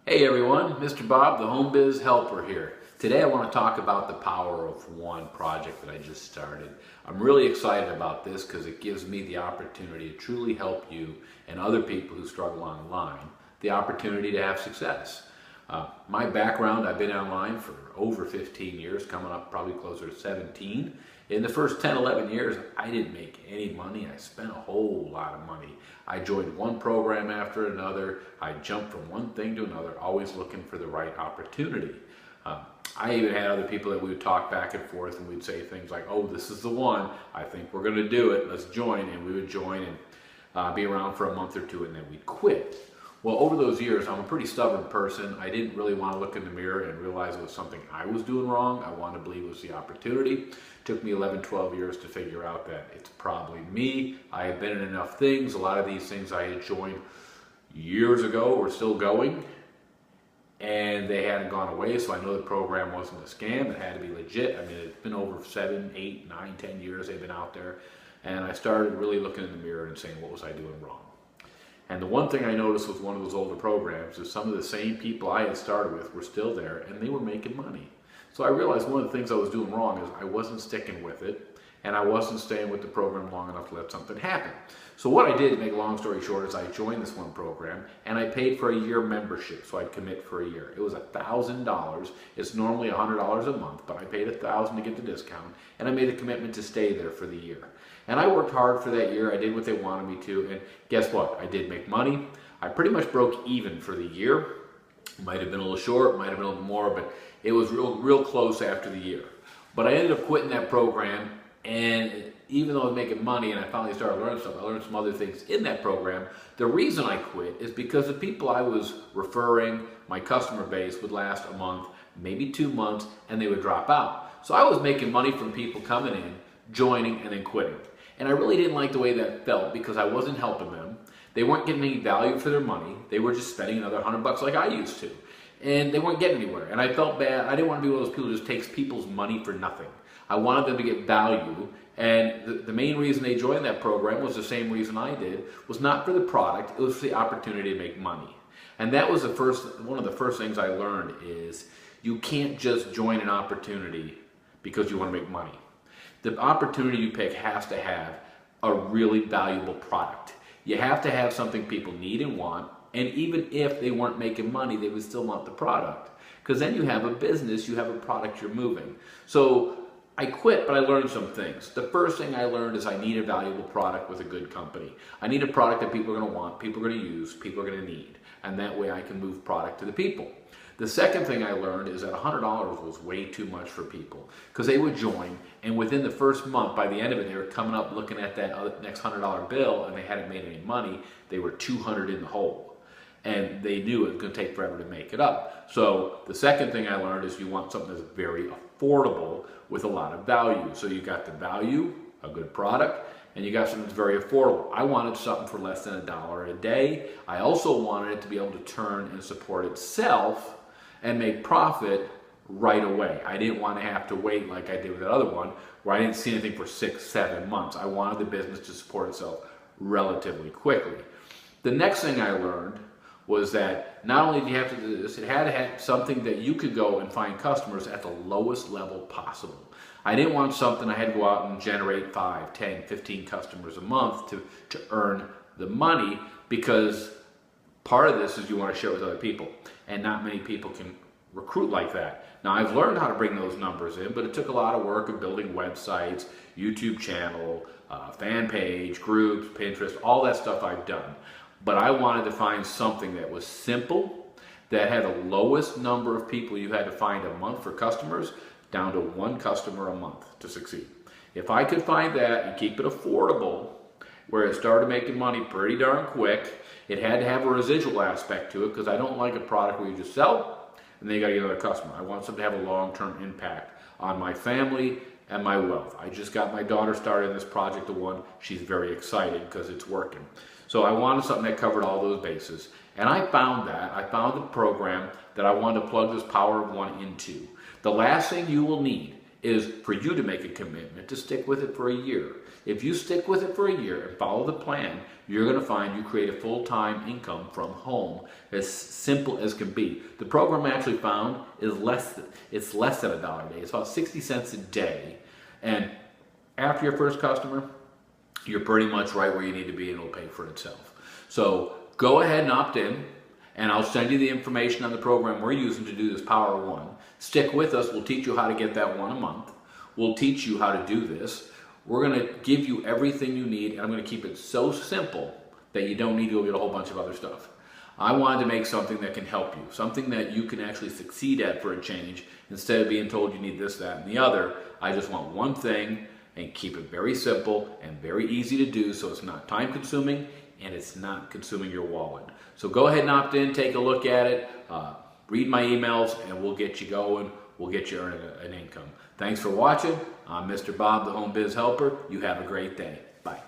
Hey everyone, Mr. Bob, the Home Biz Helper here. Today I want to talk about the Power of One project that I just started. I'm really excited about this because it gives me the opportunity to truly help you and other people who struggle online the opportunity to have success. My background, I've been online for over 15 years, coming up probably closer to 17. In the first 10, 11 years, I didn't make any money. I spent a whole lot of money. I joined one program after another. I jumped from one thing to another, always looking for the right opportunity. I even had other people that we would talk back and forth and we'd say things like, oh, this is the one. I think we're going to do it. Let's join. And we would join and be around for a month or two and then we'd quit. Well, over those years, I'm a pretty stubborn person. I didn't really want to look in the mirror and realize it was something I was doing wrong. I wanted to believe it was the opportunity. It took me 11, 12 years to figure out that it's probably me. I have been in enough things. A lot of these things I had joined years ago were still going, and they hadn't gone away, so I know the program wasn't a scam. It had to be legit. I mean, it's been over 7, 8, 9, 10 years they've been out there, and I started really looking in the mirror and saying, what was I doing wrong? And the one thing I noticed with one of those older programs is some of the same people I had started with were still there and they were making money. So I realized one of the things I was doing wrong is I wasn't sticking with it and I wasn't staying with the program long enough to let something happen. So what I did, to make a long story short, is I joined this one program and I paid for a year membership, so I'd commit for a year. It was $1,000. It's normally $100 a month, but I paid $1,000 to get the discount and I made a commitment to stay there for the year. And I worked hard for that year. I did what they wanted me to, and guess what? I did make money. I pretty much broke even for the year. Might have been a little short, might have been a little more, but it was real close after the year. But I ended up quitting that program, and even though I was making money and I finally started learning stuff, I learned some other things in that program. The reason I quit is because the people I was referring, my customer base, would last a month, maybe 2 months, and they would drop out. So I was making money from people coming in, joining, and then quitting. And I really didn't like the way that felt because I wasn't helping them. They weren't getting any value for their money. They were just spending another $100 like I used to. And they weren't getting anywhere. And I felt bad. I didn't want to be one of those people who just takes people's money for nothing. I wanted them to get value. And the main reason they joined that program was the same reason I did, was not for the product, it was for the opportunity to make money. And that was one of the first things I learned is you can't just join an opportunity because you want to make money. The opportunity you pick has to have a really valuable product. You have to have something people need and want, and even if they weren't making money, they would still want the product. Because then you have a business, you have a product you're moving. So I quit, but I learned some things. The first thing I learned is I need a valuable product with a good company. I need a product that people are going to want, people are going to use, people are going to need. And that way I can move product to the people. The second thing I learned is that $100 was way too much for people because they would join, and within the first month, by the end of it, they were coming up looking at that next $100 bill and they hadn't made any money. They were 200 in the hole and they knew it was going to take forever to make it up. So the second thing I learned is you want something that's very affordable with a lot of value. So you got the value, a good product, and you got something that's very affordable. I wanted something for less than $1 a day. I also wanted it to be able to turn and support itself and make profit right away. I didn't want to have to wait like I did with that other one where I didn't see anything for 6, 7 months. I wanted the business to support itself relatively quickly. The next thing I learned was that not only do you have to do this, it had to have something that you could go and find customers at the lowest level possible. I didn't want something I had to go out and generate 5, 10, 15 customers a month to earn the money, because part of this is you want to share with other people, and not many people can recruit like that. Now, I've learned how to bring those numbers in, but it took a lot of work of building websites, YouTube channel, fan page, groups, Pinterest, all that stuff I've done. But I wanted to find something that was simple, that had the lowest number of people you had to find a month for customers, down to 1 customer a month to succeed. If I could find that and keep it affordable, where it started making money pretty darn quick, it had to have a residual aspect to it, because I don't like a product where you just sell and then you got to get another customer. I want something to have a long-term impact on my family and my wealth. I just got my daughter started in this Project of One. She's very excited because it's working. So I wanted something that covered all those bases. And I found that. I found the program that I wanted to plug this Power of One into. The last thing you will need is for you to make a commitment to stick with it for a year. If you stick with it for a year and follow the plan, you're going to find you create a full-time income from home, as simple as can be. The program I actually found is less than $1 a day. It's about 60 cents a day. And after your first customer, you're pretty much right where you need to be, and it'll pay for itself. So go ahead and opt in, and I'll send you the information on the program we're using to do this Power of One. Stick with us. We'll teach you how to get that one a month. We'll teach you how to do this. We're going to give you everything you need, and I'm going to keep it so simple that you don't need to go get a whole bunch of other stuff. I wanted to make something that can help you, something that you can actually succeed at for a change, instead of being told you need this, that, and the other. I just want one thing and keep it very simple and very easy to do, so it's not time consuming and it's not consuming your wallet. So go ahead and opt in, take a look at it, read my emails, and we'll get you going. We'll get you earning an income. Thanks for watching. I'm Mr. Bob, the Home Biz Helper. You have a great day. Bye.